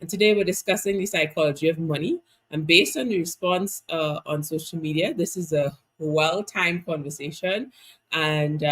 And today we're discussing the psychology of money. And based on the response on social media, this is a well timed conversation. And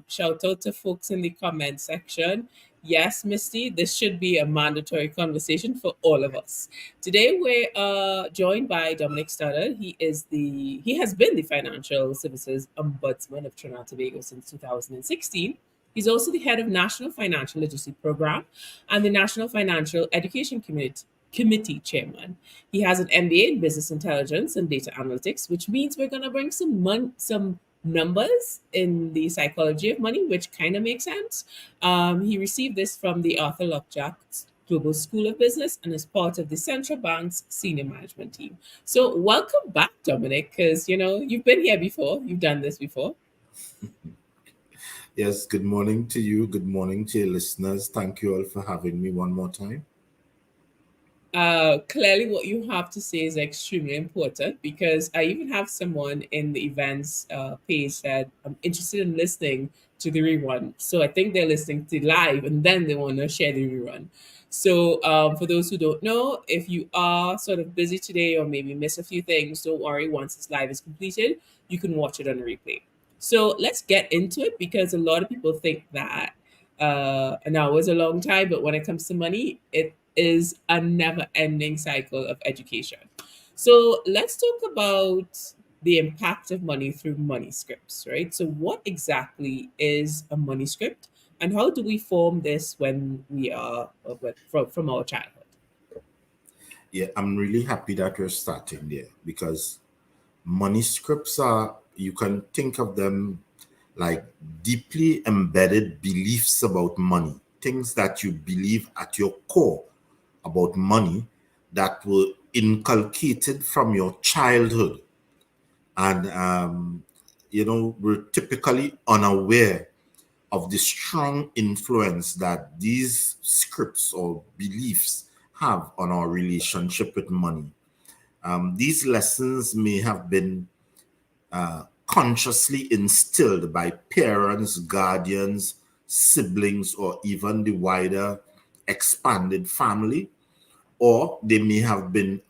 shout out to folks in the comment section. Yes, Misty, this should be a mandatory conversation for all of us. Today we're joined by Dominic Stoddard. He has been the Financial Services Ombudsman of Trinidad and Tobago since 2016. He's also the head of National Financial Literacy Program and the National Financial Education Committee chairman. He has an MBA in Business Intelligence and Data Analytics, which means we're going to bring some numbers in the psychology of money, which kind of makes sense. He received this from the Arthur Lockjack Global School of Business and is part of the central bank's senior management team. So welcome back, Dominic, because you've been here before, you've done this before. Yes, good morning to you. Good morning to your listeners. Thank you all for having me one more time. Clearly, what you have to say is extremely important because I even have someone in the events page said, I'm interested in listening to the rerun. So I think they're listening to live and then they want to share the rerun. So, for those who don't know, if you are sort of busy today or maybe miss a few things, don't worry. Once this live is completed, you can watch it on replay. So, let's get into it because a lot of people think that an hour is a long time, but when it comes to money, it is a never ending cycle of education. So let's talk about the impact of money through money scripts, right? So, what exactly is a money script, and how do we form this when we are from our childhood? Yeah, I'm really happy that we're starting there because money scripts are, you can think of them like deeply embedded beliefs about money, things that you believe at your core about money that were inculcated from your childhood. And, we're typically unaware of the strong influence that these scripts or beliefs have on our relationship with money. These lessons may have been consciously instilled by parents, guardians, siblings, or even the wider expanded family, or they may have been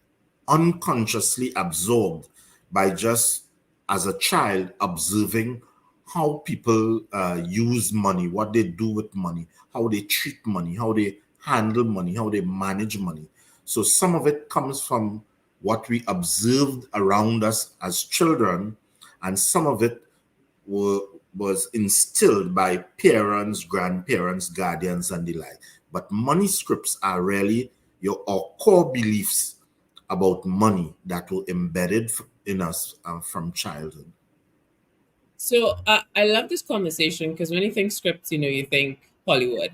unconsciously absorbed by just as a child observing how people use money, what they do with money, how they treat money, how they handle money, how they manage money. So some of it comes from what we observed around us as children, and some of it were, was instilled by parents, grandparents, guardians, and the like. But money scripts are really your our core beliefs about money that were embedded in us from childhood. So I love this conversation because when you think scripts, you think Hollywood.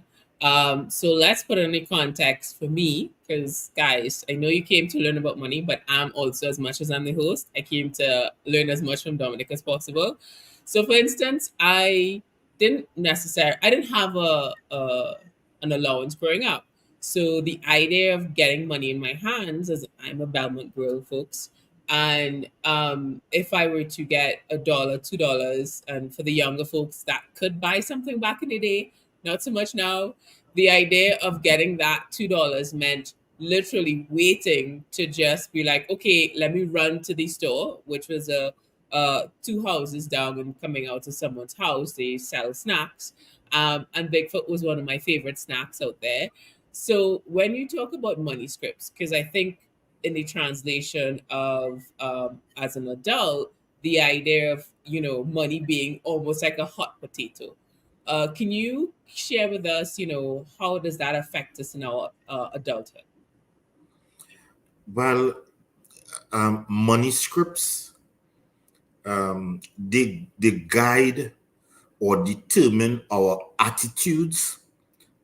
So let's put it in the context for me, because guys, I know you came to learn about money, but I'm also, as much as I'm the host, I came to learn as much from Dominic as possible. So, for instance, I didn't have an allowance growing up. So the idea of getting money in my hands, as I'm a Belmont girl, folks, and if I were to get $1, $2, and for the younger folks that could buy something back in the day, not so much now, the idea of getting that $2 meant literally waiting to just be like, okay, let me run to the store, which was a two houses down and coming out to someone's house. They sell snacks. And Bigfoot was one of my favorite snacks out there. So when you talk about money scripts, because I think in the translation of as an adult, the idea of money being almost like a hot potato. Can you share with us, how does that affect us in our adulthood? Well, money scripts, they guide or determine our attitudes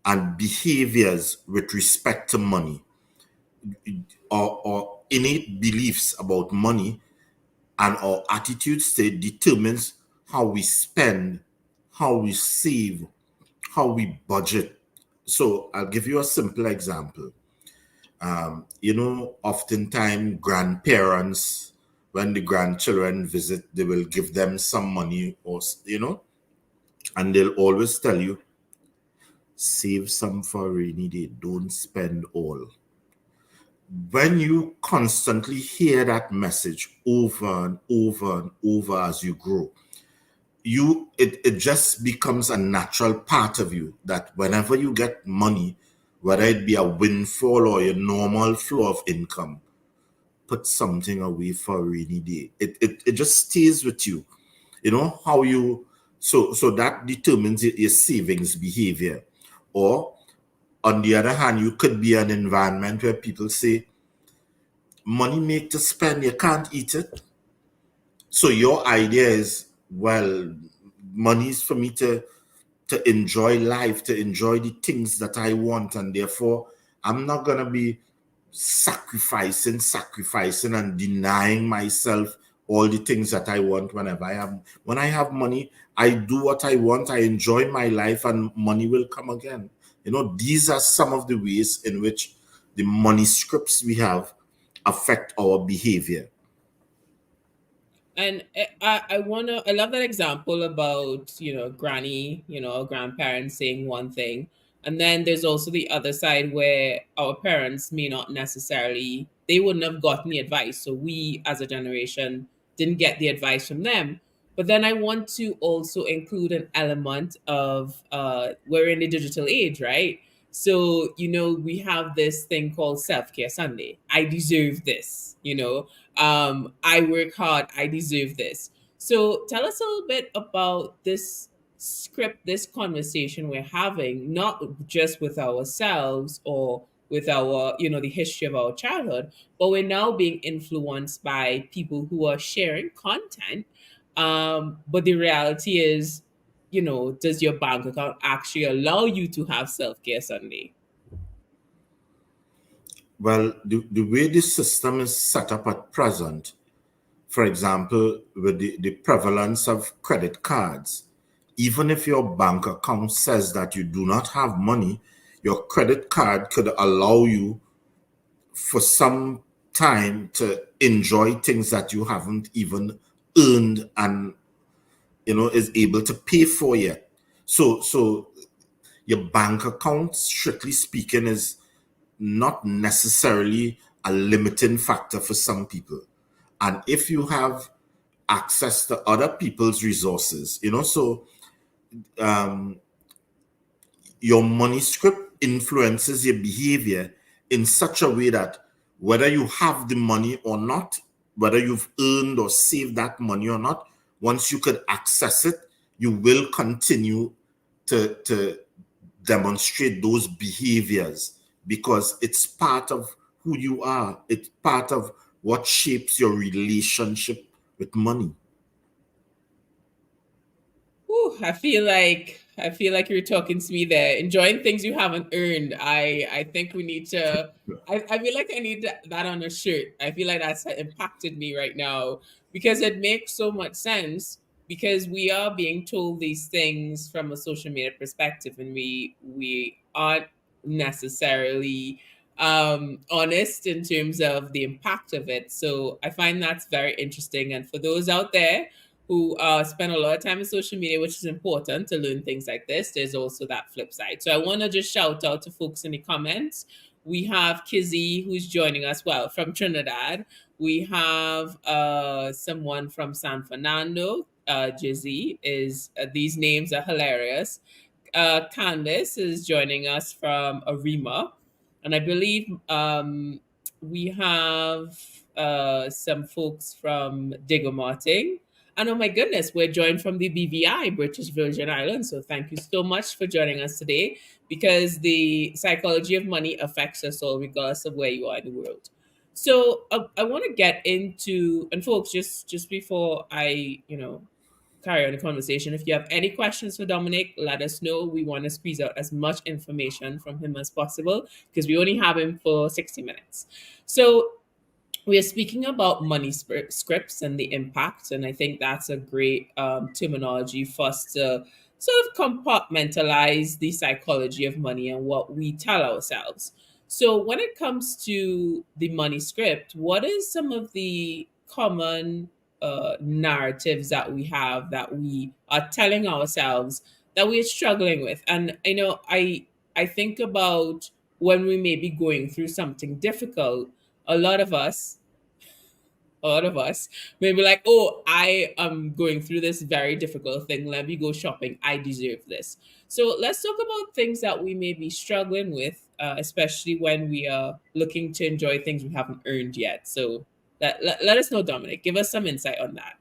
and behaviors with respect to money. Our innate beliefs about money and our attitude state determines how we spend, how we save, how we budget. So I'll give you a simple example. Oftentimes grandparents, when the grandchildren visit, they will give them some money, and they'll always tell you, save some for a rainy day, don't spend all. When you constantly hear that message over and over and over as you grow, it just becomes a natural part of you that whenever you get money, whether it be a windfall or your normal flow of income, put something away for a rainy day. It just stays with you. You know how you, so that determines your savings behavior. Or on the other hand, you could be an environment where people say money make to spend, you can't eat it. So your idea is, well, money is for me to enjoy life, to enjoy the things that I want, and therefore I'm not gonna be sacrificing and denying myself all the things that I want. When I have money, I do what I want, I enjoy my life, and money will come again. You know, these are some of the ways in which the money scripts we have affect our behavior. And I love that example about, granny, or grandparents saying one thing. And then there's also the other side where our parents may not necessarily, they wouldn't have gotten the advice. So we as a generation didn't get the advice from them. But then I want to also include an element of, we're in the digital age, right? So, we have this thing called Self Care Sunday. I deserve this, I work hard, I deserve this. So tell us a little bit about this script, this conversation we're having, not just with ourselves or with our, the history of our childhood, but we're now being influenced by people who are sharing content. But the reality is, does your bank account actually allow you to have self-care Sunday? Well, the way this system is set up at present, for example, with the prevalence of credit cards, even if your bank account says that you do not have money, your credit card could allow you for some time to enjoy things that you haven't even earned and is able to pay for yet. So your bank account, strictly speaking, is not necessarily a limiting factor for some people. And if you have access to other people's resources, so um, your money script influences your behavior in such a way that whether you have the money or not, whether you've earned or saved that money or not, once you could access it, you will continue to demonstrate those behaviors because it's part of who you are. It's part of what shapes your relationship with money. Whew, I feel like you're talking to me there. Enjoying things you haven't earned. I think we need to. I feel like I need that on a shirt. I feel like that's impacted me right now because it makes so much sense. Because we are being told these things from a social media perspective, and we aren't necessarily honest in terms of the impact of it. So I find that's very interesting. And for those out there who spend a lot of time on social media, which is important to learn things like this, there's also that flip side. So I want to just shout out to folks in the comments. We have Kizzy who's joining us, well, from Trinidad. We have someone from San Fernando. Jizzy is, these names are hilarious. Candice is joining us from Arima. And I believe we have some folks from Diego Martin. And oh my goodness, we're joined from the BVI, British Virgin Islands. So thank you so much for joining us today because the psychology of money affects us all, regardless of where you are in the world. So I want to get into, and folks, just before I, carry on the conversation, if you have any questions for Dominic, let us know. We want to squeeze out as much information from him as possible because we only have him for 60 minutes. So we are speaking about money scripts and the impact, and I think that's a great terminology for us to sort of compartmentalize the psychology of money and what we tell ourselves. So, when it comes to the money script, what is some of the common narratives that we have that we are telling ourselves that we're struggling with? And I think about when we may be going through something difficult, a lot of us a lot of us may be like, oh, I am going through this very difficult thing. Let me go shopping. I deserve this. So let's talk about things that we may be struggling with, especially when we are looking to enjoy things we haven't earned yet. So let us know, Dominic. Give us some insight on that.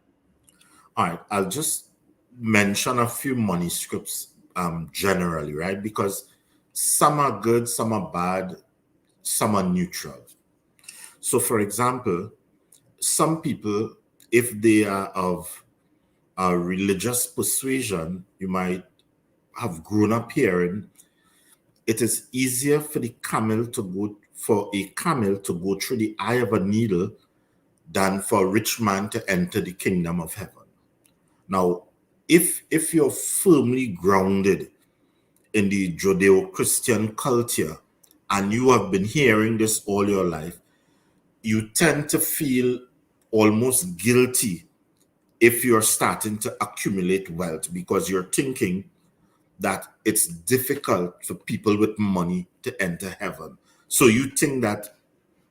All right, I'll just mention a few money scripts generally, right? Because some are good, some are bad, some are neutral. So, for example, some people, if they are of a religious persuasion, you might have grown up hearing it is easier for a camel to go through the eye of a needle than for a rich man to enter the kingdom of heaven. Now, if you're firmly grounded in the Judeo-Christian culture and you have been hearing this all your life, you tend to feel almost guilty if you're starting to accumulate wealth because you're thinking that it's difficult for people with money to enter heaven. So you think that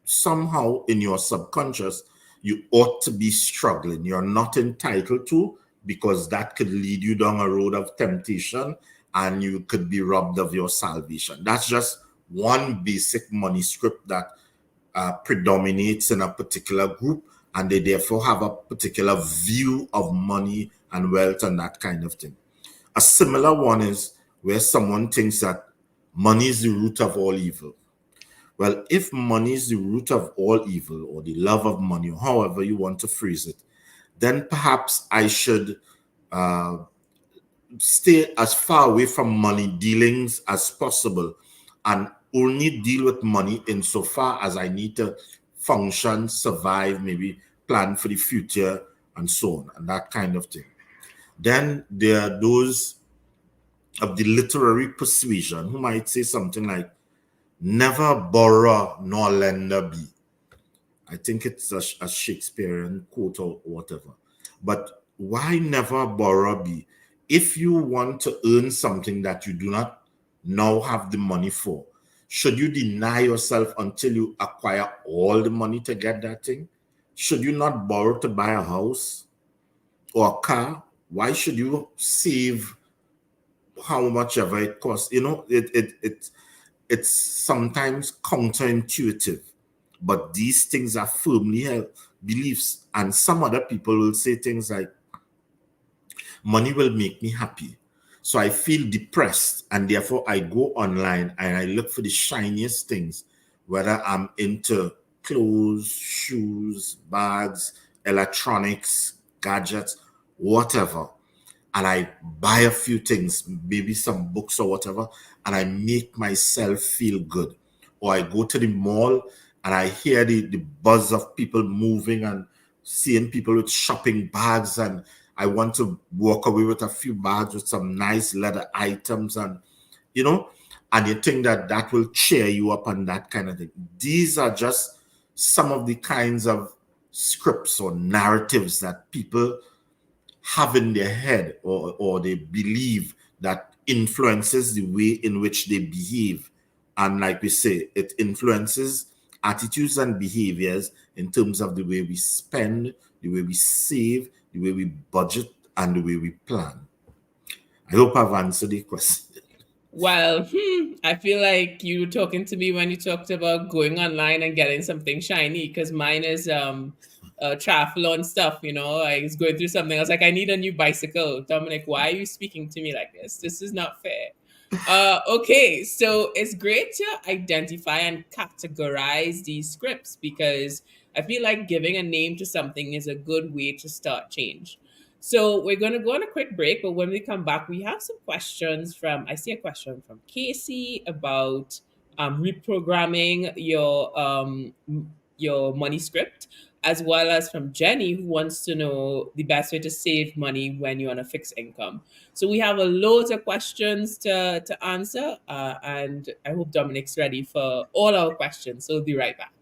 somehow in your subconscious, you ought to be struggling. You're not entitled to, because that could lead you down a road of temptation and you could be robbed of your salvation. That's just one basic money script that predominates in a particular group, and they therefore have a particular view of money and wealth and that kind of thing. A similar one is where someone thinks that money is the root of all evil. Well, if money is the root of all evil, or the love of money, or however you want to phrase it, then perhaps I should stay as far away from money dealings as possible and only deal with money insofar as I need to function, survive, maybe plan for the future, and so on, and that kind of thing. Then there are those of the literary persuasion who might say something like, never borrow nor lender be. I think it's a Shakespearean quote or whatever. But why never borrow be? If you want to earn something that you do not now have the money for, should you deny yourself until you acquire all the money to get that thing? Should you not borrow to buy a house or a car? Why should you save how much ever it costs? It's sometimes counterintuitive, but these things are firmly held beliefs. And some other people will say things like, money will make me happy, so I feel depressed, and therefore I go online and I look for the shiniest things, whether I'm into clothes, shoes, bags, electronics, gadgets, whatever, and I buy a few things, maybe some books or whatever, and I make myself feel good. Or I go to the mall and I hear the buzz of people moving and seeing people with shopping bags, and I want to walk away with a few bags with some nice leather items, and and you think that that will cheer you up and that kind of thing. These are just some of the kinds of scripts or narratives that people have in their head, or they believe, that influences the way in which they behave. And like we say, it influences attitudes and behaviors in terms of the way we spend, the way we save, the way we budget, and the way we plan. I hope I've answered the question. Well, I feel like you were talking to me when you talked about going online and getting something shiny, because mine is triathlon stuff. I was going through something. I was like, I need a new bicycle. Dominic, why are you speaking to me like this? This is not fair. Okay, so it's great to identify and categorize these scripts, because I feel like giving a name to something is a good way to start change. So we're going to go on a quick break, but when we come back, we have some questions I see a question from Casey about reprogramming your money script, as well as from Jenny, who wants to know the best way to save money when you're on a fixed income. So we have a loads of questions to answer, and I hope Dominic's ready for all our questions. So we'll be right back.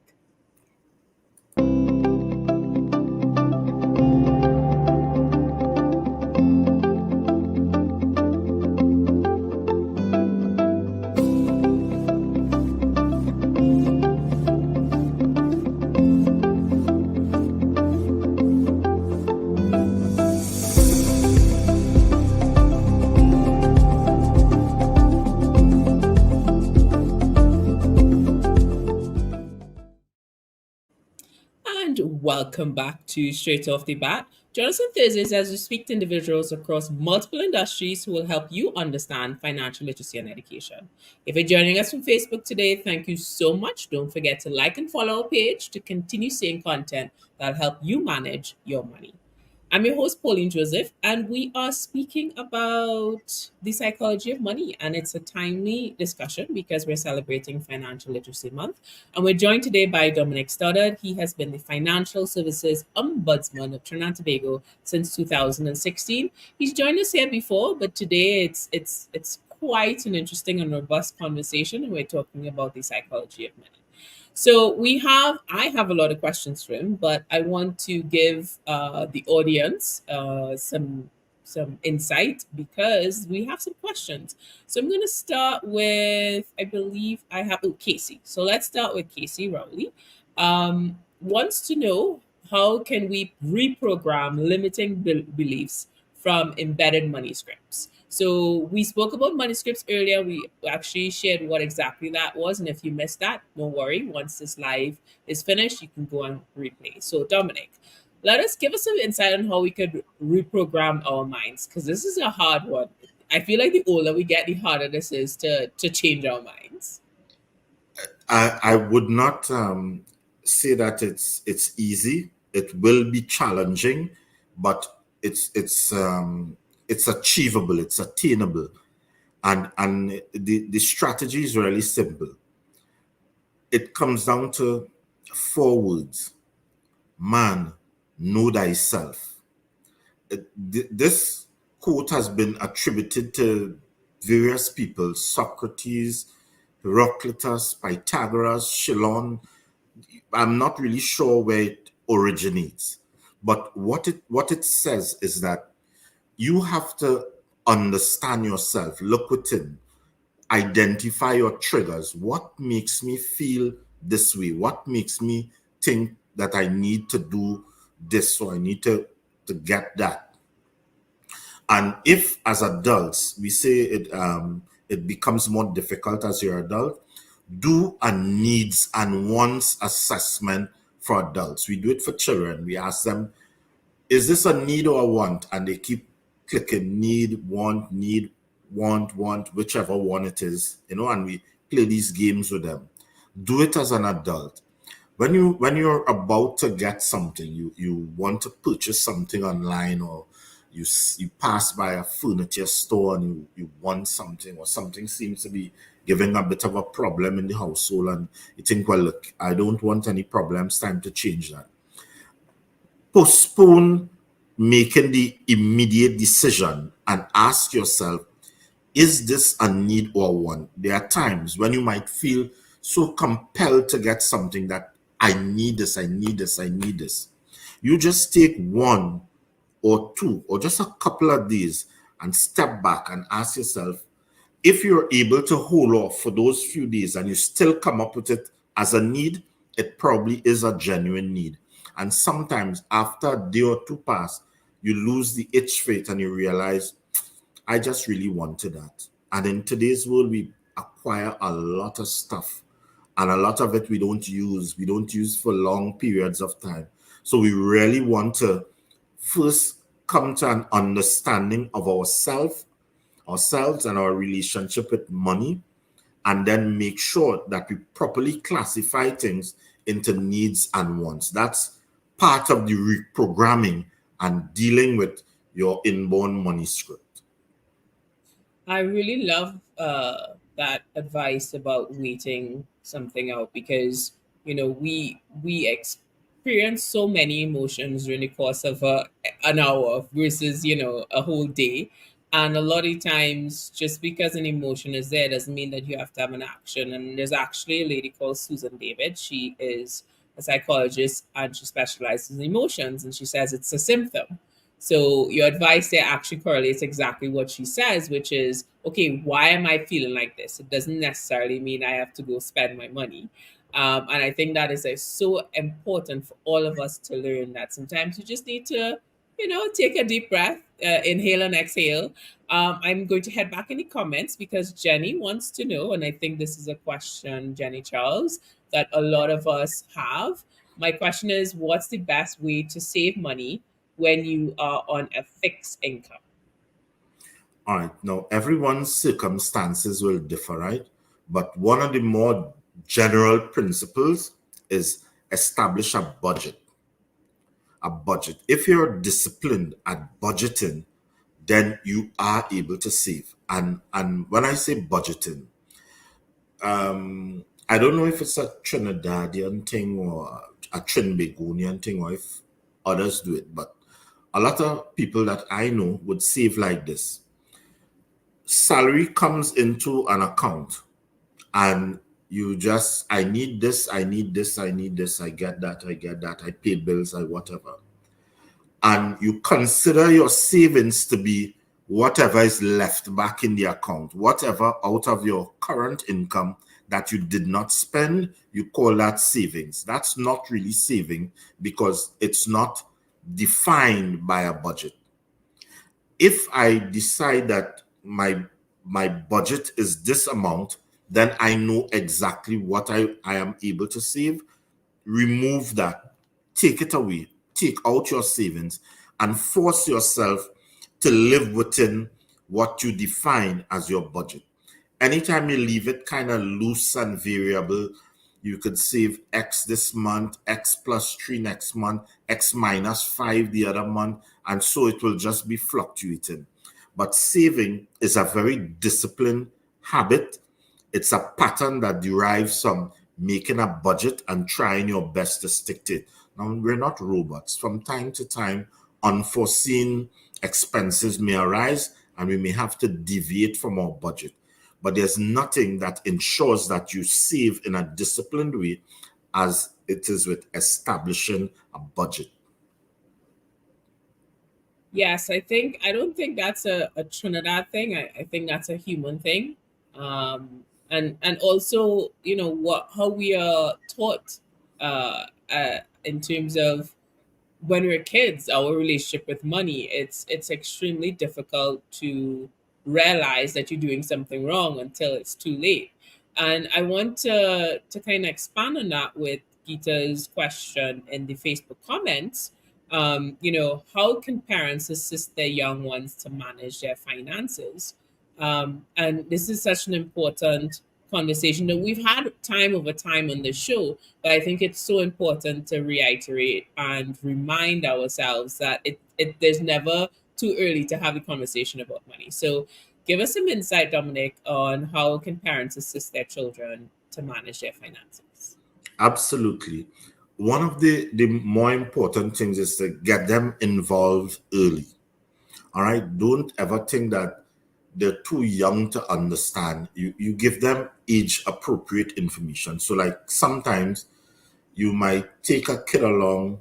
And welcome back to Straight Off the Bat. Join us on Thursdays as we speak to individuals across multiple industries who will help you understand financial literacy and education. If you're joining us from Facebook today, thank you so much. Don't forget to like and follow our page to continue seeing content that'll help you manage your money. I'm your host, Pauline Joseph, and we are speaking about the psychology of money. And it's a timely discussion because we're celebrating Financial Literacy Month. And we're joined today by Dominic Stoddard. He has been the Financial Services Ombudsman of Trinidad and Tobago since 2016. He's joined us here before, but today it's quite an interesting and robust conversation, and we're talking about the psychology of money. So I have a lot of questions for him, but I want to give the audience some insight because we have some questions. So I'm going to start with, I believe I have, Casey. So let's start with Casey Rowley. Wants to know, how can we reprogram limiting beliefs from embedded money scripts? So we spoke about money scripts earlier. We actually shared what exactly that was. And if you missed that, don't worry. Once this live is finished, you can go and replay. So Dominic, give us some insight on how we could reprogram our minds, because this is a hard one. I feel like the older we get, the harder this is to change our minds. I would not say that it's easy. It will be challenging, but it's achievable. It's attainable, and the strategy is really simple. It comes down to four words: man, know thyself. This quote has been attributed to various people: Socrates, Heraclitus, Pythagoras, Shillon. I'm not really sure where it originates, but what it says is that you have to understand yourself, look within, identify your triggers. What makes me feel this way? What makes me think that I need to do this or I need to get that? And if as adults we say it becomes more difficult as you're adult, do a needs and wants assessment for adults. We do it for children. We ask them, is this a need or a want? And they keep clicking need, want, whichever one it is, and we play these games with them. Do it as an adult. When you're about to get something, you want to purchase something online, or you pass by a furniture store and you want something, or something seems to be giving a bit of a problem in the household, and you think, well, look, I don't want any problems, time to change that. Postpone making the immediate decision and ask yourself, is this a need or a want? There are times when you might feel so compelled to get something that I need this, I need this, I need this. You just take one or two or just a couple of these and step back and ask yourself, if you're able to hold off for those few days and you still come up with it as a need, it probably is a genuine need. And sometimes after a day or two pass, you lose the itch for it and you realize, I just really wanted that. And in today's world, we acquire a lot of stuff, and a lot of it we don't use. We don't use for long periods of time. So we really want to first come to an understanding of ourselves and our relationship with money, and then make sure that we properly classify things into needs and wants. That's part of the reprogramming and dealing with your inborn money script. I really love that advice about waiting something out, because we experience so many emotions during the course of an hour versus a whole day, and a lot of times just because an emotion is there doesn't mean that you have to have an action. And there's actually a lady called Susan David. She is a psychologist and she specializes in emotions, and she says it's a symptom. So your advice there actually correlates exactly what she says, which is, okay, why am I feeling like this? It doesn't necessarily mean I have to go spend my money. And I think that is so important for all of us to learn, that sometimes you just need to, take a deep breath, inhale and exhale. I'm going to head back in the comments because Jenny wants to know, and I think this is a question, Jenny Charles, that a lot of us have. My question is, what's the best way to save money when you are on a fixed income? All right. Now, everyone's circumstances will differ, right? But one of the more general principles is establish a budget. A budget. If you're disciplined at budgeting, then you are able to save. And when I say budgeting, I don't know if it's a Trinidadian thing or a Trinbagonian thing or if others do it, but a lot of people that I know would save like this. Salary comes into an account and you just, I need this, I need this, I need this, I get that, I pay bills, I whatever. And you consider your savings to be whatever is left back in the account, whatever out of your current income that you did not spend, you call that savings. That's not really saving because it's not defined by a budget. If I decide that my budget is this amount, then I know exactly what I am able to save. Remove that, take it away, take out your savings, and force yourself to live within what you define as your budget. Anytime you leave it kind of loose and variable, you could save X this month, X plus 3 next month, X minus 5 the other month, and so it will just be fluctuating. But saving is a very disciplined habit. It's a pattern that derives from making a budget and trying your best to stick to it. Now, we're not robots. From time to time, unforeseen expenses may arise and we may have to deviate from our budget. But there's nothing that ensures that you save in a disciplined way as it is with establishing a budget. Yes, I don't think that's a Trinidad thing. I think that's a human thing. And also, what how we are taught in terms of when we're kids, our relationship with money, it's extremely difficult to realize that you're doing something wrong until it's too late. And I want to kind of expand on that with Gita's question in the Facebook comments. How can parents assist their young ones to manage their finances? And this is such an important conversation that we've had time over time on the show, but I think it's so important to reiterate and remind ourselves that there's never too early to have a conversation about money. So give us some insight, Dominic, on how can parents assist their children to manage their finances. Absolutely. One of the more important things is to get them involved early. All right. Don't ever think that they're too young to understand. You give them age appropriate information. So, like sometimes you might take a kid along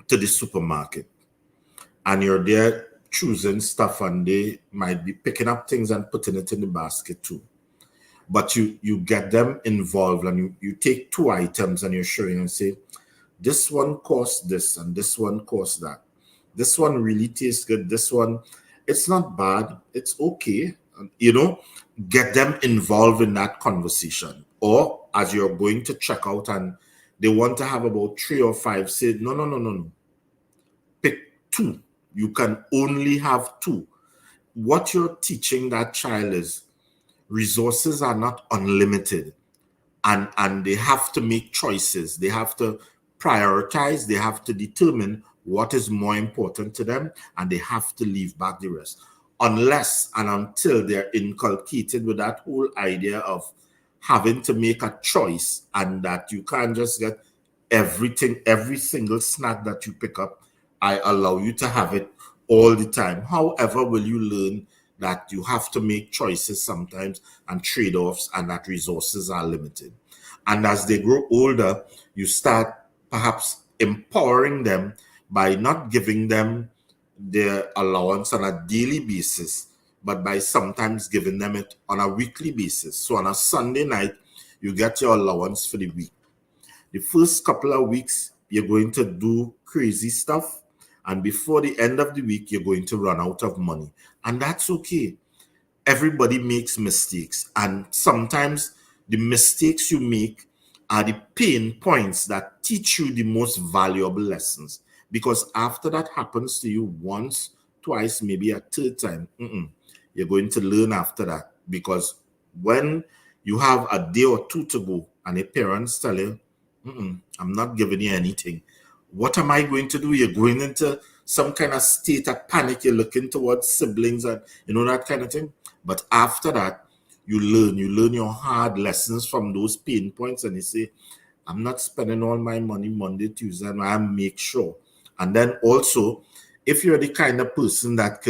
to the supermarket and you're there choosing stuff and they might be picking up things and putting it in the basket too. But you get them involved and you take two items and you're showing and say, this one costs this and this one costs that. This one really tastes good. This one, it's not bad. It's okay. Get them involved in that conversation. Or as you're going to check out and they want to have about 3 or 5, say, no, no, no, no, no. Pick 2. You can only have 2. What you're teaching that child is resources are not unlimited and they have to make choices. They have to prioritize. They have to determine what is more important to them and they have to leave back the rest unless and until they're inculcated with that whole idea of having to make a choice and that you can't just get everything, every single snack that you pick up. I allow you to have it all the time. However, will you learn that you have to make choices sometimes and trade-offs and that resources are limited. And as they grow older, you start perhaps empowering them by not giving them their allowance on a daily basis, but by sometimes giving them it on a weekly basis. So on a Sunday night, you get your allowance for the week. The first couple of weeks, you're going to do crazy stuff. And before the end of the week, you're going to run out of money. And that's okay. Everybody makes mistakes. And sometimes the mistakes you make are the pain points that teach you the most valuable lessons. Because after that happens to you once, twice, maybe a third time, you're going to learn after that. Because when you have a day or two to go and your parents tell you, I'm not giving you anything, what am I going to do? You're going into some kind of state of panic. You're looking towards siblings and that kind of thing. But after that, you learn your hard lessons from those pain points, and you say, I'm not spending all my money Monday, Tuesday, and I make sure. And then also, if you're the kind of person that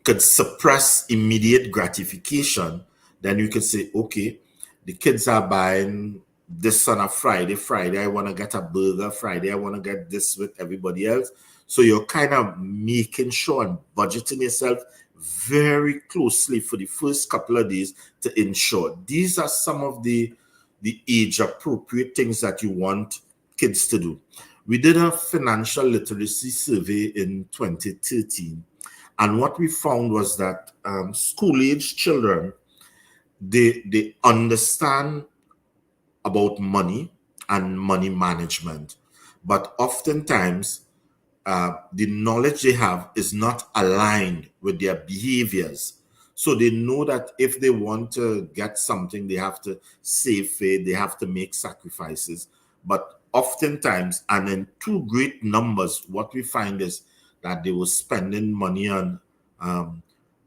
could suppress immediate gratification, then you could say, okay, the kids are buying this on a Friday. Friday, I want to get a burger. Friday, I want to get this with everybody else. So you're kind of making sure and budgeting yourself very closely for the first couple of days to ensure these are some of the age appropriate things that you want kids to do. We did a financial literacy survey in 2013, and what we found was that school-age children, they understand about money and money management, but oftentimes the knowledge they have is not aligned with their behaviors. So they know that if they want to get something, they have to save it, they have to make sacrifices. But oftentimes, and in too great numbers, what we find is that they were spending money on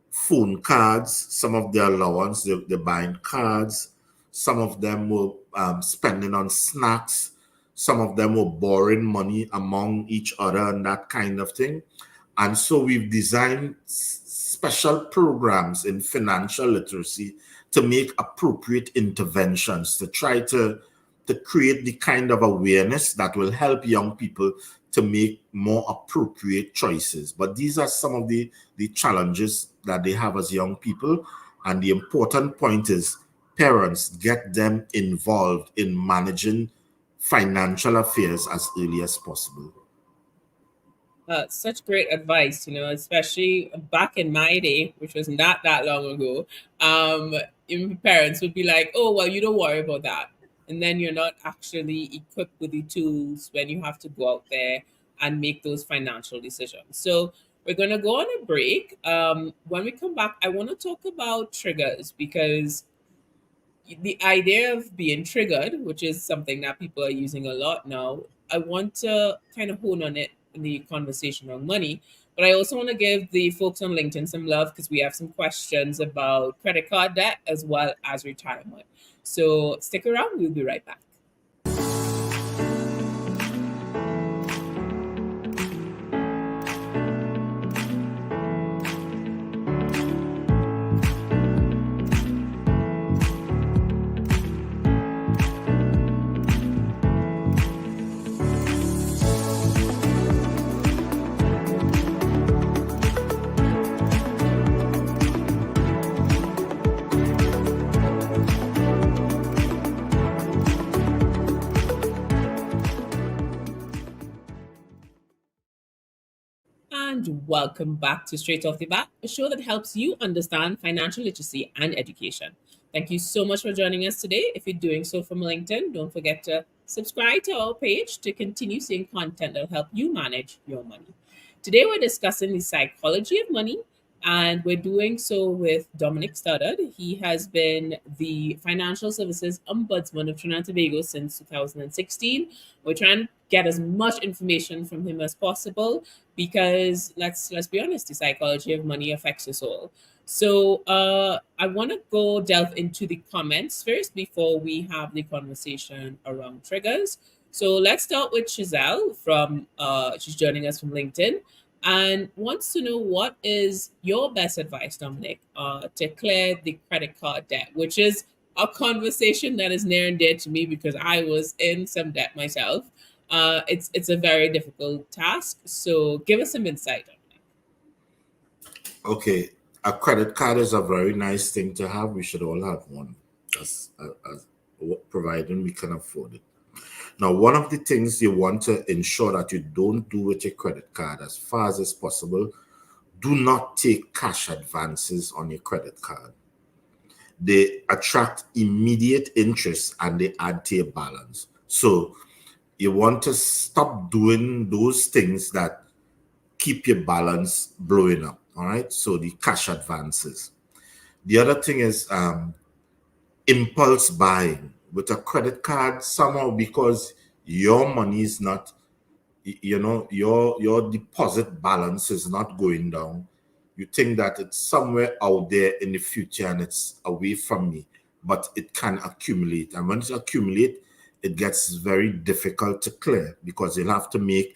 phone cards. Some of their allowance, they're buying cards. Some of them were spending on snacks. Some of them were borrowing money among each other and that kind of thing. And so we've designed special programs in financial literacy to make appropriate interventions to try to create the kind of awareness that will help young people to make more appropriate choices. But these are some of the challenges that they have as young people. And the important point is parents, get them involved in managing financial affairs as early as possible. Such great advice, especially back in my day, which was not that long ago. Even parents would be like, "Oh, well, you don't worry about that," and then you're not actually equipped with the tools when you have to go out there and make those financial decisions. So we're gonna go on a break. When we come back, I want to talk about triggers because the idea of being triggered, which is something that people are using a lot now, I want to kind of hone on it in the conversation on money. But I also want to give the folks on LinkedIn some love because we have some questions about credit card debt as well as retirement. So stick around, we'll be right back. And welcome back to Straight Off the Bat, a show that helps you understand financial literacy and education. Thank you so much for joining us today. If you're doing so from LinkedIn, don't forget to subscribe to our page to continue seeing content that will help you manage your money. Today, we're discussing the psychology of money, and we're doing so with Dominic Stoddard. He has been the Financial Services Ombudsman of Trinidad and Tobago since 2016. We're trying to get as much information from him as possible because let's be honest, the psychology of money affects us all. So I want to go delve into the comments first before we have the conversation around triggers. So let's start with Giselle from she's joining us from LinkedIn and wants to know what is your best advice, Dominic, to clear the credit card debt, which is a conversation that is near and dear to me because I was in some debt myself. It's a very difficult task. So give us some insight on it. Okay, a credit card is a very nice thing to have. We should all have one, as providing we can afford it. Now, one of the things you want to ensure that you don't do with your credit card as far as possible, do not take cash advances on your credit card. they attract immediate interest and they add to your balance. So you want to stop doing those things that keep your balance blowing up. All right. So the cash advances. The other thing is impulse buying with a credit card somehow, because your money is not, your deposit balance is not going down. You think that it's somewhere out there in the future and it's away from me, but it can accumulate, and when it accumulate, it gets very difficult to clear because you'll have to make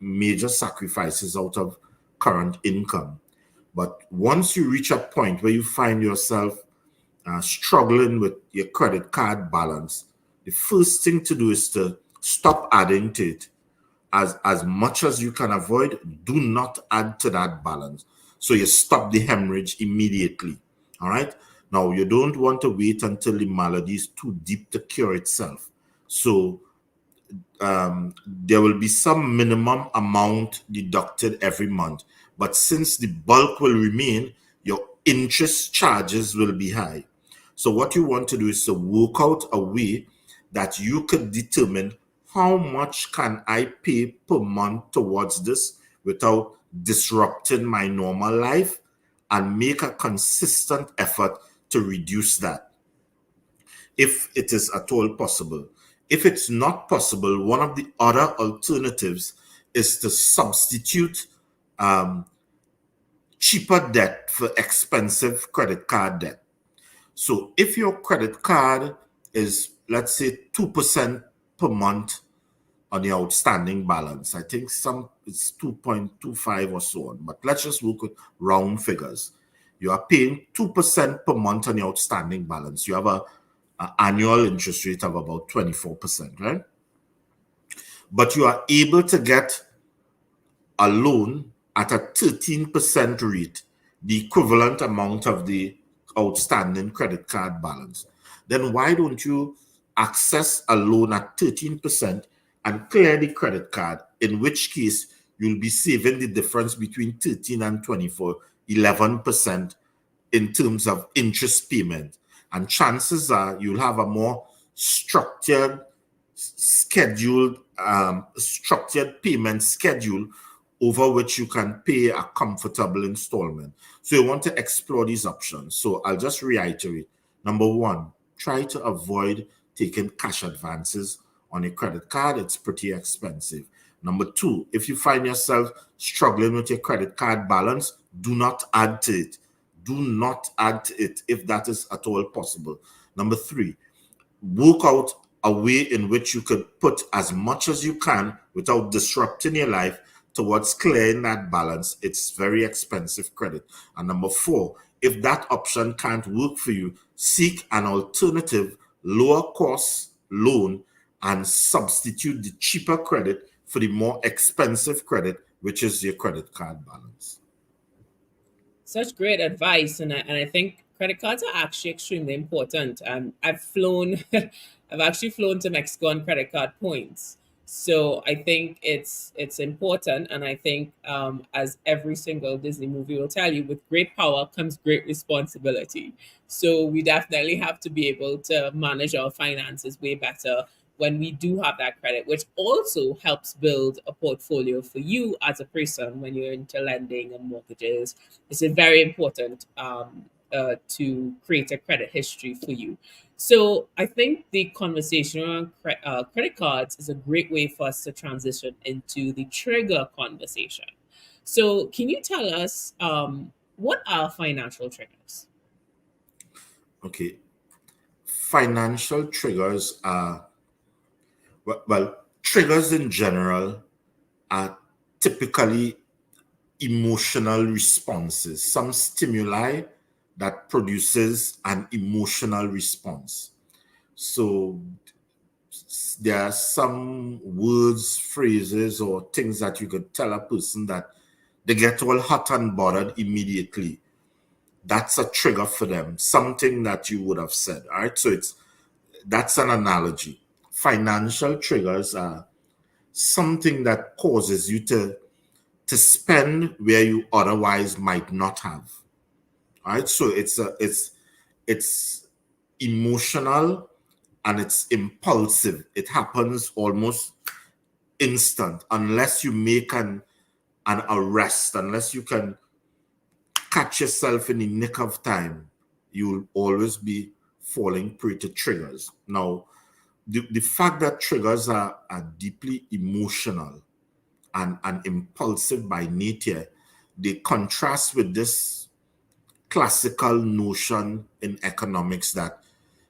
major sacrifices out of current income. But once you reach a point where you find yourself struggling with your credit card balance, the first thing to do is to stop adding to it. As much as you can avoid, do not add to that balance. So you stop the hemorrhage immediately. All right. Now, you don't want to wait until the malady is too deep to cure itself. So there will be some minimum amount deducted every month. But since the bulk will remain, your interest charges will be high. So what you want to do is to work out a way that you could determine how much can I pay per month towards this without disrupting my normal life, and make a consistent effort to reduce that, if it is at all possible. If it's not possible, one of the other alternatives is to substitute um, cheaper debt for expensive credit card debt. So if your credit card is, let's say, 2% per month on the outstanding balance, I think some it's 2.25 or so on, but let's just work with round figures. You are paying 2% per month on the outstanding balance. You have a annual interest rate of about 24%, right? But you are able to get a loan at a 13% rate, the equivalent amount of the outstanding credit card balance. Then why don't you access a loan at 13% and clear the credit card, in which case you'll be saving the difference between 13 and 24, 11% in terms of interest payment. And chances are you'll have a more structured, structured payment schedule over which you can pay a comfortable installment. So you want to explore these options. So I'll just reiterate. Number one, try to avoid taking cash advances on a credit card. It's pretty expensive. Number two, if you find yourself struggling with your credit card balance, do not add to it. Do not add to it if that is at all possible. Number three, work out a way in which you could put as much as you can without disrupting your life towards clearing that balance. It's very expensive credit. And number four, if that option can't work for you, seek an alternative lower cost loan and substitute the cheaper credit for the more expensive credit, which is your credit card balance. Such great advice, and I think credit cards are actually extremely important. I've flown, I've actually flown to Mexico on credit card points, so I think it's important. And I think, as every single Disney movie will tell you, with great power comes great responsibility. So we definitely have to be able to manage our finances way better when we do have that credit, which also helps build a portfolio for you as a person when you're into lending and mortgages. It's a very important, to create a credit history for you. So I think the conversation around credit cards is a great way for us to transition into the trigger conversation. So can you tell us, what are financial triggers? Okay. Financial triggers are, well, triggers in general are typically emotional responses, some stimuli that produces an emotional response. So there are some words, phrases, or things that you could tell a person that they get all hot and bothered immediately. That's a trigger for them, something that you would have said. All right. So that's an analogy. Financial triggers are something that causes you to spend where you otherwise might not have. All right. So it's emotional and it's impulsive. It happens almost instant unless you make an arrest, unless you can catch yourself in the nick of time, you'll always be falling prey to triggers. Now, the fact that triggers are deeply emotional and impulsive by nature, they contrast with this classical notion in economics that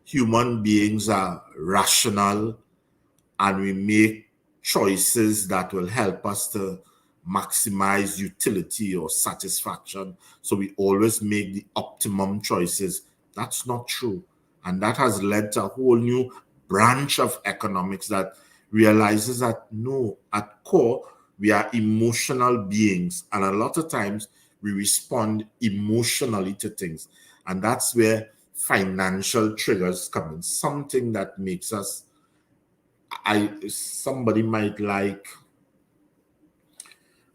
human beings are rational and we make choices that will help us to maximize utility or satisfaction. So we always make the optimum choices. That's not true. And that has led to a whole new branch of economics that realizes that no, at core, we are emotional beings. And a lot of times we respond emotionally to things. And that's where financial triggers come in, something that makes us somebody might like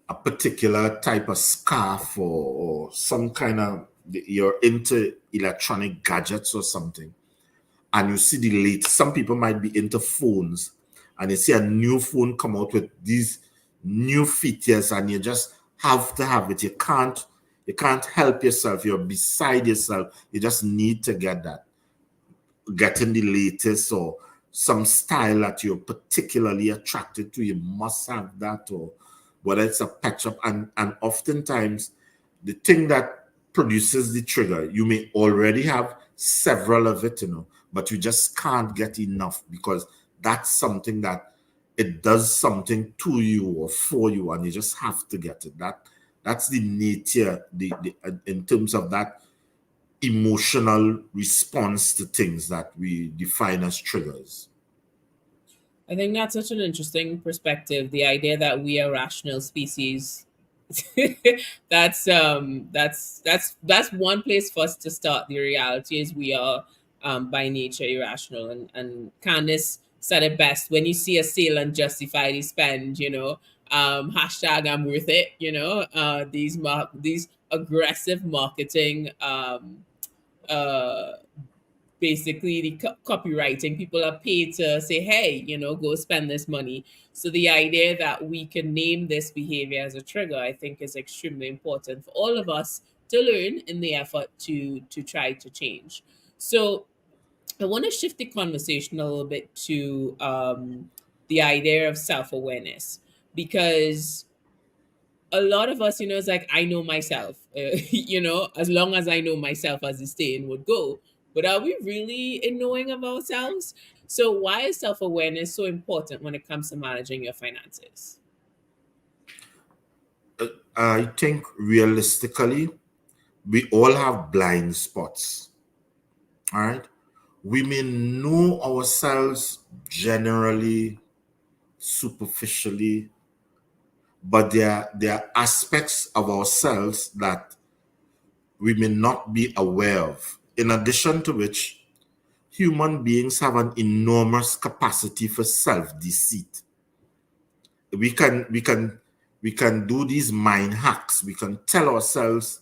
a particular type of scarf or some kind of you're into electronic gadgets or something, and you see the latest. Some people might be into phones, and you see a new phone come out with these new features, and you just have to have it. You can't help yourself. You're beside yourself. You just need to get that. Getting the latest or some style that you're particularly attracted to, you must have that, or whether it's a patch up. And oftentimes, the thing that produces the trigger, you may already have several of it, but you just can't get enough because that's something that it does something to you or for you, and you just have to get it. That's the nature, the in terms of that emotional response to things that we define as triggers. I think that's such an interesting perspective. The idea that we are rational species. That's one place for us to start. The reality is we are by nature irrational, and Candice said it best. When you see a sale and justify the spend, hashtag I'm worth it. These aggressive marketing uh basically the copywriting, people are paid to say, hey, go spend this money. So the idea that we can name this behavior as a trigger, I think, is extremely important for all of us to learn in the effort to try to change. So I want to shift the conversation a little bit to the idea of self-awareness, because a lot of us, it's like, I know myself, as long as I know myself, as the saying would go. But are we really in knowing of ourselves? So, why is self awareness so important when it comes to managing your finances? I think realistically, we all have blind spots. All right. We may know ourselves generally, superficially, but there are aspects of ourselves that we may not be aware of. In addition to which, human beings have an enormous capacity for self-deceit. We can do these mind hacks. We can tell ourselves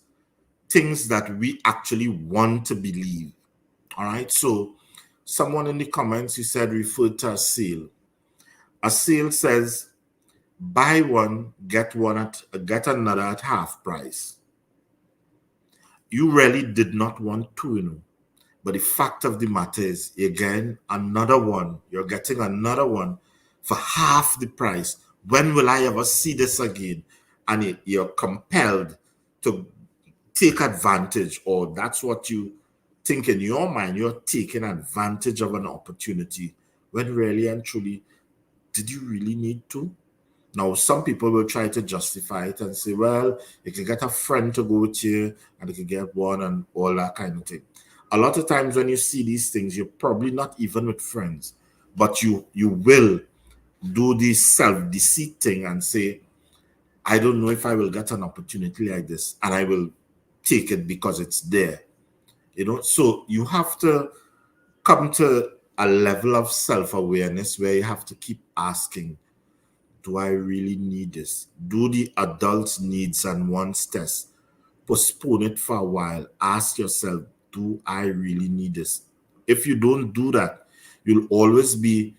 things that we actually want to believe. All right. So someone in the comments, you said, referred to a sale. A sale says buy one, get another at half price. You really did not want two. But the fact of the matter is, again, another one, you're getting another one for half the price. When will I ever see this again? And you're compelled to take advantage, or that's what you think in your mind. You're taking advantage of an opportunity when really and truly, did you really need to? Now, some people will try to justify it and say, well, you can get a friend to go with you and you can get one and all that kind of thing. A lot of times when you see these things, you're probably not even with friends, but you will do this self-deceit thing and say, I don't know if I will get an opportunity like this, and I will take it because it's there. So you have to come to a level of self-awareness where you have to keep asking, do I really need this? Do the adults' needs and wants test. Postpone it for a while. Ask yourself, do I really need this? If you don't do that, you'll always be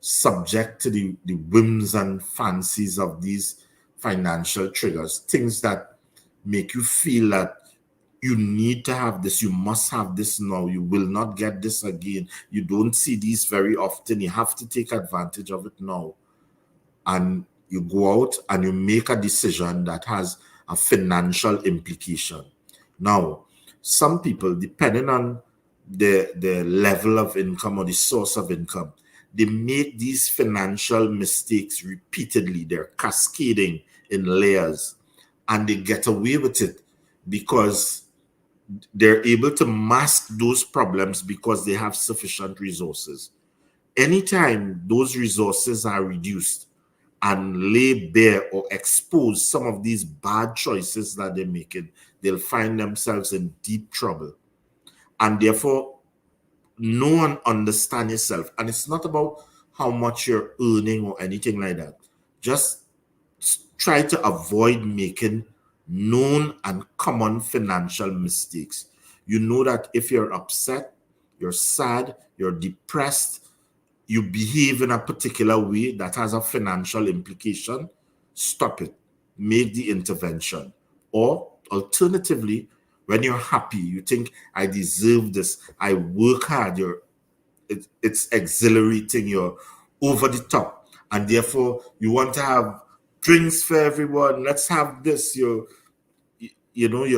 subject to the whims and fancies of these financial triggers, things that make you feel that you need to have this, you must have this now, you will not get this again. You don't see these very often. You have to take advantage of it now. And you go out and you make a decision that has a financial implication. Now, some people, depending on the level of income or the source of income, they make these financial mistakes repeatedly. They're cascading in layers and they get away with it because they're able to mask those problems because they have sufficient resources. Anytime those resources are reduced and lay bare or expose some of these bad choices that they're making, they'll find themselves in deep trouble. And therefore, no one understands yourself. And it's not about how much you're earning or anything like that. Just try to avoid making known and common financial mistakes. You know that if you're upset, you're sad, you're depressed, you behave in a particular way that has a financial implication, stop it. Make the intervention. Or alternatively, when you're happy, you think, I deserve this, I work hard, it's exhilarating, you're over the top, and therefore you want to have drinks for everyone. Let's have this. You're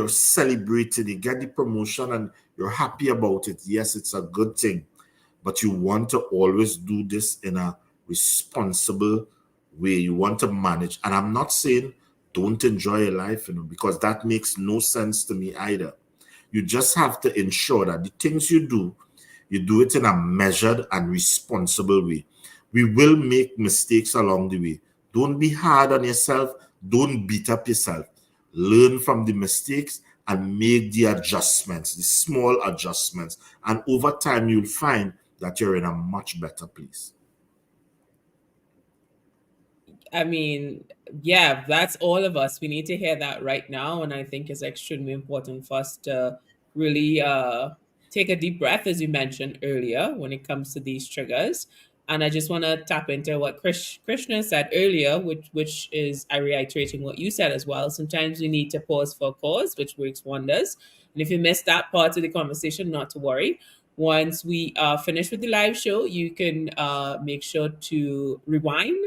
celebrating, you get the promotion and you're happy about it. Yes, it's a good thing, but you want to always do this in a responsible way. You want to manage. And I'm not saying don't enjoy your life, because that makes no sense to me either. You just have to ensure that the things you do it in a measured and responsible way. We will make mistakes along the way. Don't be hard on yourself. Don't beat up yourself. Learn from the mistakes and make the adjustments, the small adjustments. And over time, you'll find that you're in a much better place. I mean, yeah, that's all of us. We need to hear that right now. And I think it's extremely important for us to really take a deep breath, as you mentioned earlier, when it comes to these triggers. And I just want to tap into what Krishna said earlier, which is I reiterating what you said as well. Sometimes we need to pause for a cause, which works wonders. And if you missed that part of the conversation, not to worry. Once we finish with the live show, you can make sure to rewind,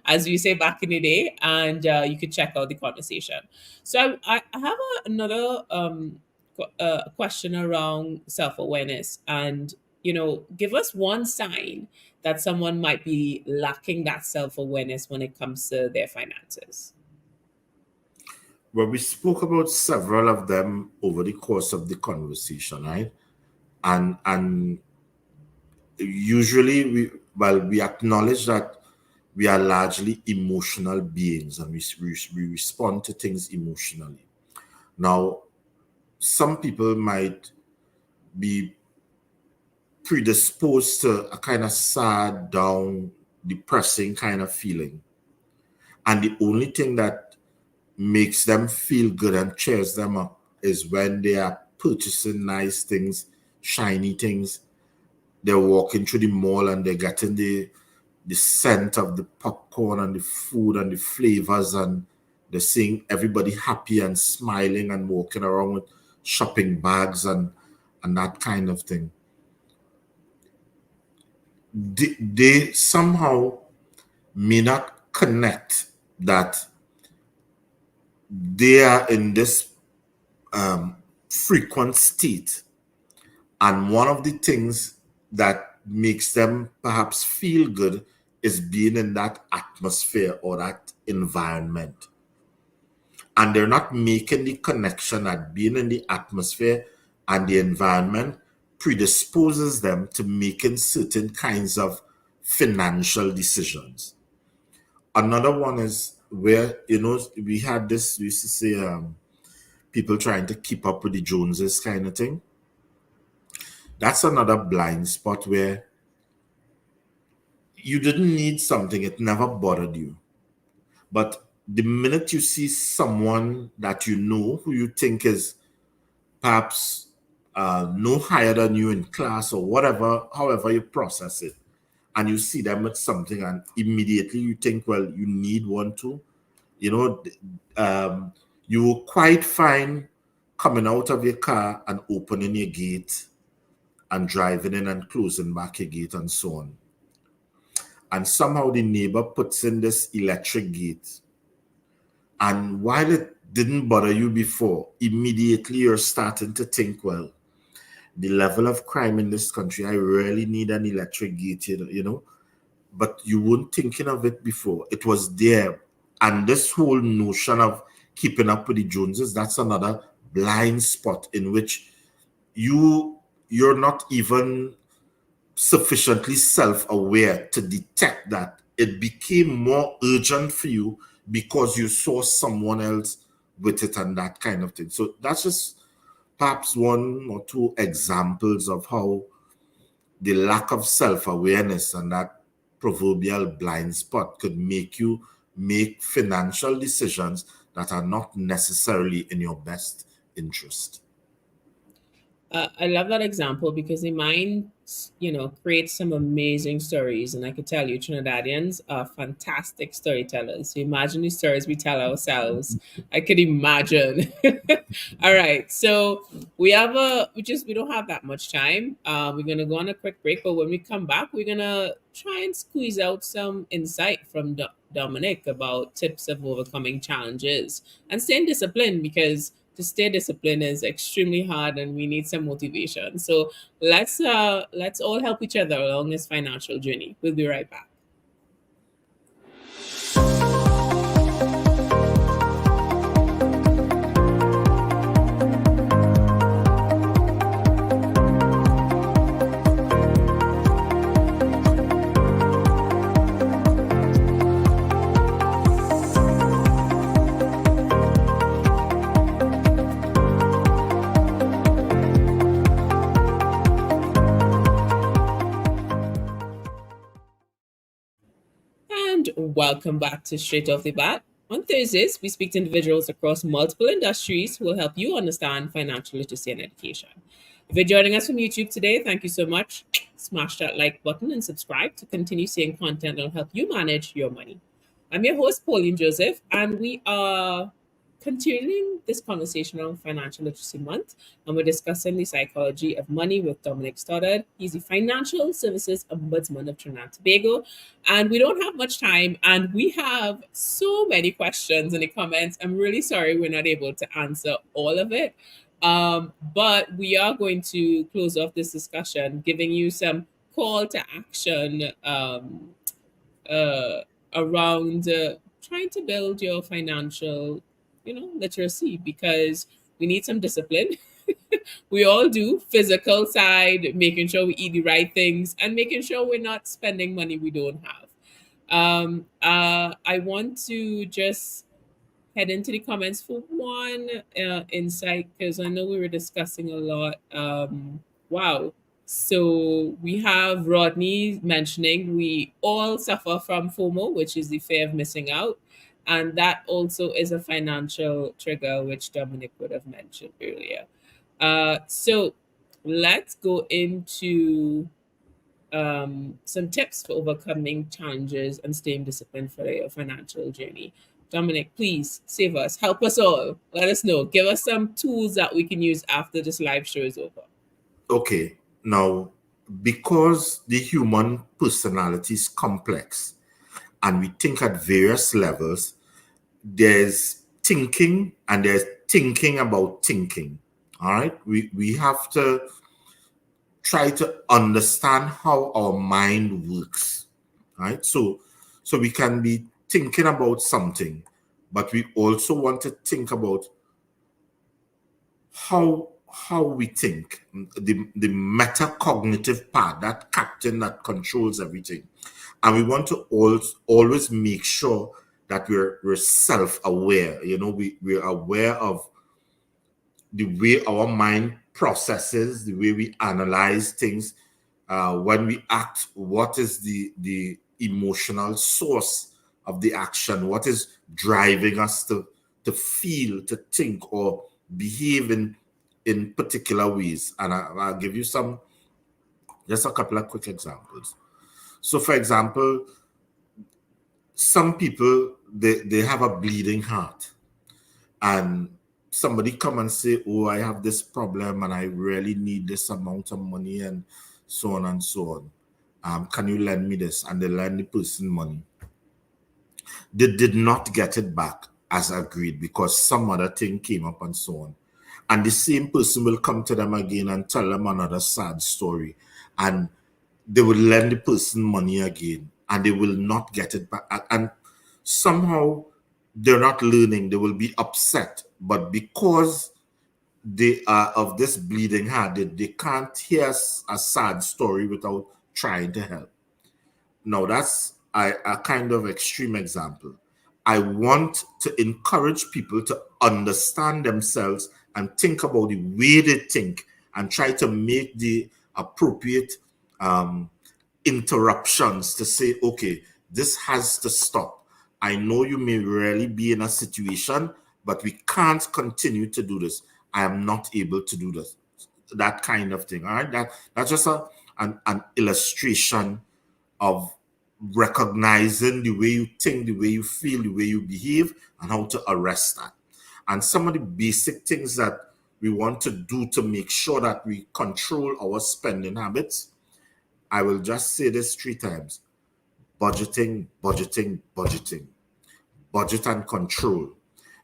as we say back in the day, and you can check out the conversation. So I have another question around self awareness, and give us one sign that someone might be lacking that self awareness when it comes to their finances. Well, we spoke about several of them over the course of the conversation, right? And usually we acknowledge that we are largely emotional beings and we respond to things emotionally. Now, some people might be predisposed to a kind of sad, down, depressing kind of feeling. And the only thing that makes them feel good and cheers them up is when they are purchasing nice things, shiny things. They're walking through the mall and they're getting the scent of the popcorn and the food and the flavors, and they're seeing everybody happy and smiling and walking around with shopping bags and that kind of thing. They somehow may not connect that they are in this frequent state. And one of the things that makes them perhaps feel good is being in that atmosphere or that environment. And they're not making the connection that being in the atmosphere and the environment predisposes them to making certain kinds of financial decisions. Another one is where, we had this, we used to say, people trying to keep up with the Joneses kind of thing. That's another blind spot where you didn't need something, it never bothered you. But the minute you see someone that you know who you think is perhaps no higher than you in class or whatever, however you process it, and you see them with something, and immediately you think, well, you need one too. You know, you will quite fine coming out of your car and opening your gate and driving in and closing back your gate and so on. And somehow the neighbor puts in this electric gate. And while it didn't bother you before, immediately you're starting to think, well, the level of crime in this country, I really need an electric gate, you know. But you weren't thinking of it before. It was there. And this whole notion of keeping up with the Joneses, that's another blind spot in which you're not even sufficiently self-aware to detect that it became more urgent for you because you saw someone else with it and that kind of thing. So that's just perhaps one or two examples of how the lack of self-awareness and that proverbial blind spot could make you make financial decisions that are not necessarily in your best interest. I love that example because the mind, creates some amazing stories. And I could tell you, Trinidadians are fantastic storytellers. So imagine the stories we tell ourselves. I could imagine. All right. So we don't have that much time. We're going to go on a quick break. But when we come back, we're going to try and squeeze out some insight from Dominic about tips of overcoming challenges and staying disciplined, because to stay disciplined is extremely hard and we need some motivation. So let's all help each other along this financial journey. We'll be right back. And welcome back to Straight Off the Bat. On Thursdays, we speak to individuals across multiple industries who will help you understand financial literacy and education. If you're joining us from YouTube today, thank you so much. Smash that like button and subscribe to continue seeing content that will help you manage your money. I'm your host, Pauline Joseph, and we are continuing this conversation on Financial Literacy Month, and we're discussing the psychology of money with Dominic Stoddard. He's the Financial Services Ombudsman of Trinidad and Tobago, and we don't have much time, and we have so many questions in the comments. I'm really sorry we're not able to answer all of it, but we are going to close off this discussion giving you some call to action uh, around trying to build your financial, literacy, because we need some discipline. We all do. Physical side, making sure we eat the right things, and making sure we're not spending money we don't have. I want to just head into the comments for one insight, because I know we were discussing a lot. Wow. So we have Rodney mentioning we all suffer from FOMO, which is the fear of missing out. And that also is a financial trigger, which Dominic would have mentioned earlier. So let's go into some tips for overcoming challenges and staying disciplined for your financial journey. Dominic, please save us, help us all. Let us know. Give us some tools that we can use after this live show is over. Okay, now, because the human personality is complex and we think at various levels, there's thinking and there's thinking about thinking. All right, we have to try to understand how our mind works. Right, so we can be thinking about something, but we also want to think about how we think, the metacognitive part, that captain that controls everything. And we want to always make sure that we're self-aware. We're aware of the way our mind processes, the way we analyze things. When we act, what is the emotional source of the action? What is driving us to feel, to think, or behave in in particular ways. And I'll give you just a couple of quick examples. So, for example, some people, they have a bleeding heart, and somebody come and say, oh, I have this problem and I really need this amount of money, and so on and so on. Can you lend me this? And they lend the person money. They did not get it back as agreed because some other thing came up and so on. And the same person will come to them again and tell them another sad story. And they will lend the person money again and they will not get it back. And somehow they're not learning, they will be upset. But because they are of this bleeding heart, they can't hear a sad story without trying to help. Now, that's a kind of extreme example. I want to encourage people to understand themselves and think about the way they think and try to make the appropriate um, interruptions to say, okay, this has to stop. I know you may really be in a situation, but we can't continue to do this. I am not able to do this. That kind of thing. All right. That's just an illustration of recognizing the way you think, the way you feel, the way you behave, and how to arrest that. And some of the basic things that we want to do to make sure that we control our spending habits, I will just say this 3 times: budgeting, budgeting, budgeting, budget and control.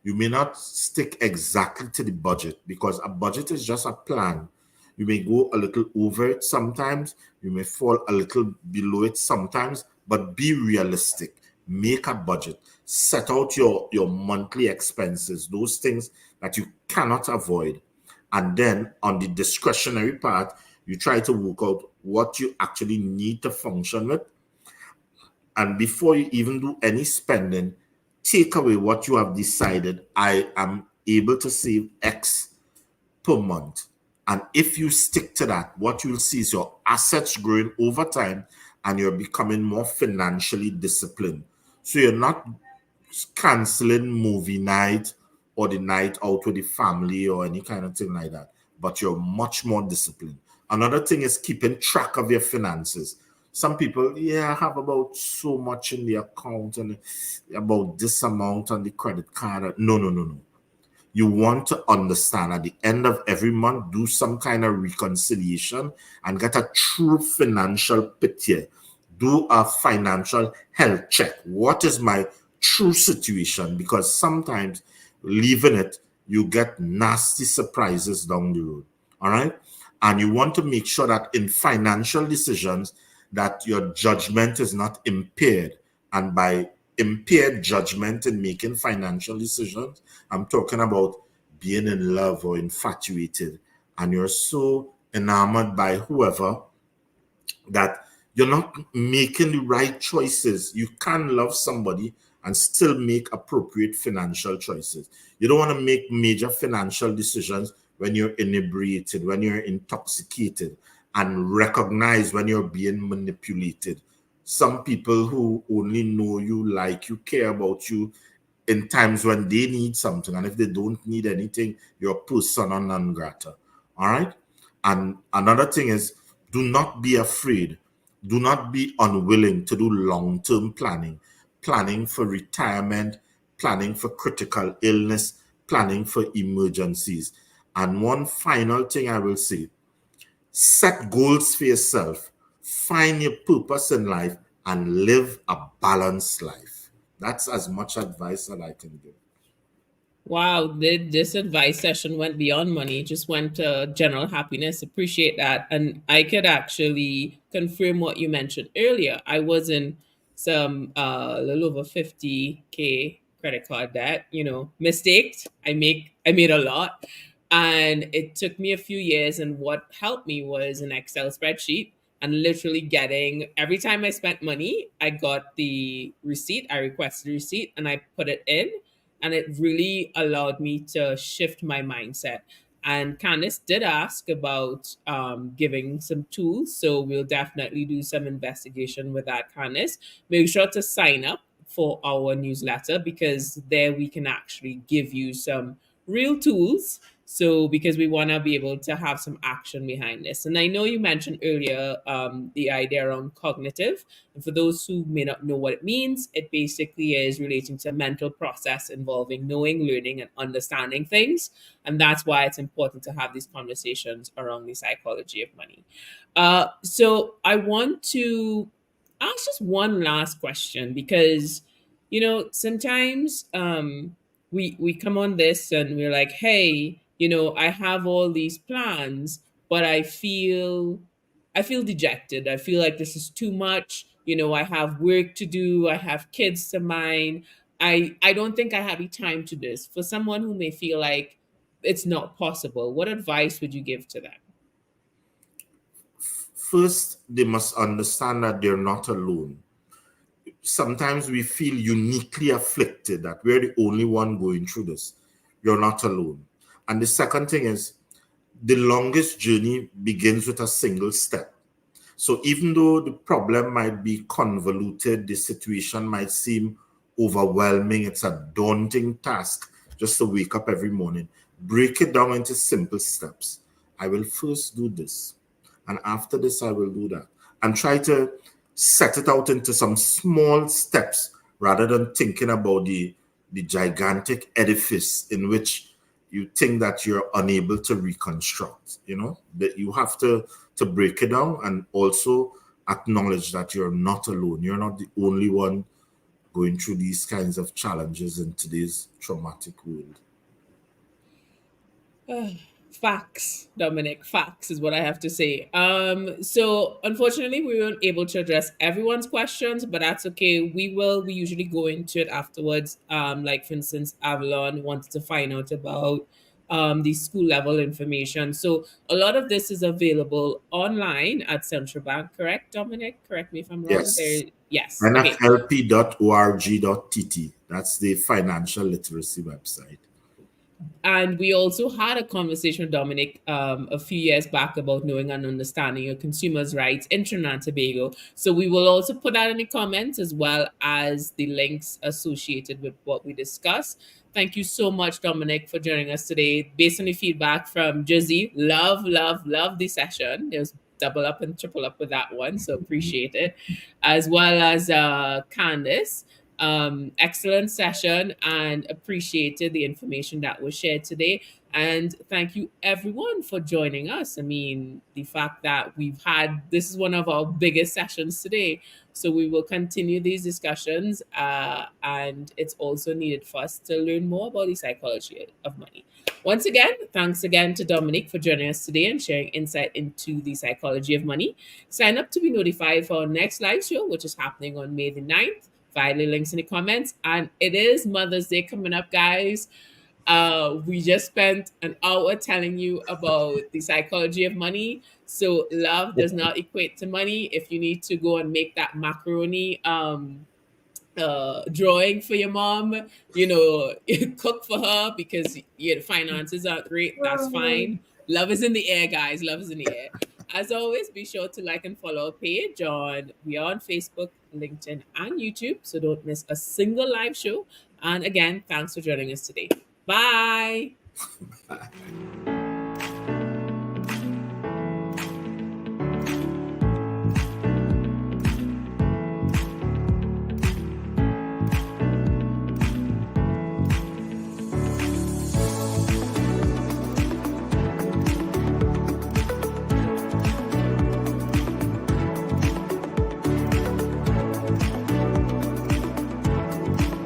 You may not stick exactly to the budget because a budget is just a plan. You may go a little over it sometimes, you may fall a little below it sometimes, but be realistic. Make a budget. Set out your monthly expenses, those things that you cannot avoid. And then on the discretionary part, you try to work out what you actually need to function with. And before you even do any spending, take away what you have decided. I am able to save X per month. And if you stick to that, what you'll see is your assets growing over time and you're becoming more financially disciplined. So you're not canceling movie night or the night out with the family or any kind of thing like that, but you're much more disciplined. Another thing is keeping track of your finances. Some people, yeah, I have about so much in the account and about this amount on the credit card. No, no, no, no. You want to understand at the end of every month, do some kind of reconciliation and get a true financial picture. Do a financial health check. What is my true situation? Because sometimes leaving it, you get nasty surprises down the road. All right. And you want to make sure that in financial decisions, that your judgment is not impaired. And by impaired judgment in making financial decisions, I'm talking about being in love or infatuated, and you're so enamored by whoever that you're not making the right choices. You can love somebody and still make appropriate financial choices. You don't want to make major financial decisions when you're inebriated, when you're intoxicated, and recognize when you're being manipulated. Some people who only know you, like you, care about you in times when they need something. And if they don't need anything, you're persona non grata. All right. And another thing is, do not be afraid. Do not be unwilling to do long term planning, planning for retirement, planning for critical illness, planning for emergencies. And one final thing I will say: set goals for yourself, find your purpose in life, and live a balanced life. That's as much advice that I can give. Wow, this advice session went beyond money, it just went to general happiness. Appreciate that. And I could actually confirm what you mentioned earlier. I was in some a little over 50K credit card debt, mistaked. I made a lot. And it took me a few years. And what helped me was an Excel spreadsheet and literally getting every time I spent money, I got the receipt, I requested a receipt and I put it in, and it really allowed me to shift my mindset. And Candice did ask about giving some tools, so we'll definitely do some investigation with that, Candice. Make sure to sign up for our newsletter because there we can actually give you some real tools So, because we want to be able to have some action behind this. And I know you mentioned earlier the idea around cognitive. And for those who may not know what it means, it basically is relating to a mental process involving knowing, learning, and understanding things. And that's why it's important to have these conversations around the psychology of money. So, I want to ask just one last question because, sometimes we come on this and we're like, hey, I have all these plans, but I feel dejected. I feel like this is too much. I have work to do. I have kids to mind. I don't think I have the time to this. For someone who may feel like it's not possible, what advice would you give to them? First, they must understand that they're not alone. Sometimes we feel uniquely afflicted that we're the only one going through this. You're not alone. And the second thing is, the longest journey begins with a single step. So even though the problem might be convoluted, the situation might seem overwhelming, it's a daunting task just to wake up every morning. Break it down into simple steps. I will first do this, and after this, I will do that. And try to set it out into some small steps rather than thinking about the gigantic edifice in which you think that you're unable to reconstruct. That you have to break it down and also acknowledge that you're not alone. You're not the only one going through these kinds of challenges in today's traumatic world. Facts, Dominic. Facts is what I have to say. So unfortunately, we weren't able to address everyone's questions, but that's okay. We will. We usually go into it afterwards. Like for instance, Avalon wants to find out about the school level information. So a lot of this is available online at Central Bank. Correct, Dominic? Correct me if I'm wrong. Yes. There. Yes. Okay. nflp.org.tt. That's the financial literacy website. And we also had a conversation with Dominic a few years back about knowing and understanding your consumers' rights in Trinidad and Tobago. So we will also put that in the comments as well as the links associated with what we discussed. Thank you so much, Dominic, for joining us today. Based on the feedback from Jizzy, love the session. There's double up and triple up with that one, so appreciate it. As well as Candice, excellent session and appreciated the information that was shared today. And thank you everyone for joining us. I mean, the fact that this is one of our biggest sessions today. So we will continue these discussions. And it's also needed for us to learn more about the psychology of money. Once again, thanks again to Dominic for joining us today and sharing insight into the psychology of money. Sign up to be notified for our next live show, which is happening on May the 9th. Find the links in the comments. And it is Mother's Day coming up, guys. We just spent an hour telling you about the psychology of money. So love does not equate to money. If you need to go and make that macaroni drawing for your mom, cook for her because your finances aren't great, that's fine. Love is in the air, guys. Love is in the air. As always, be sure to like and follow our page we are on Facebook, LinkedIn, and YouTube, so don't miss a single live show. And again, thanks for joining us today. Bye.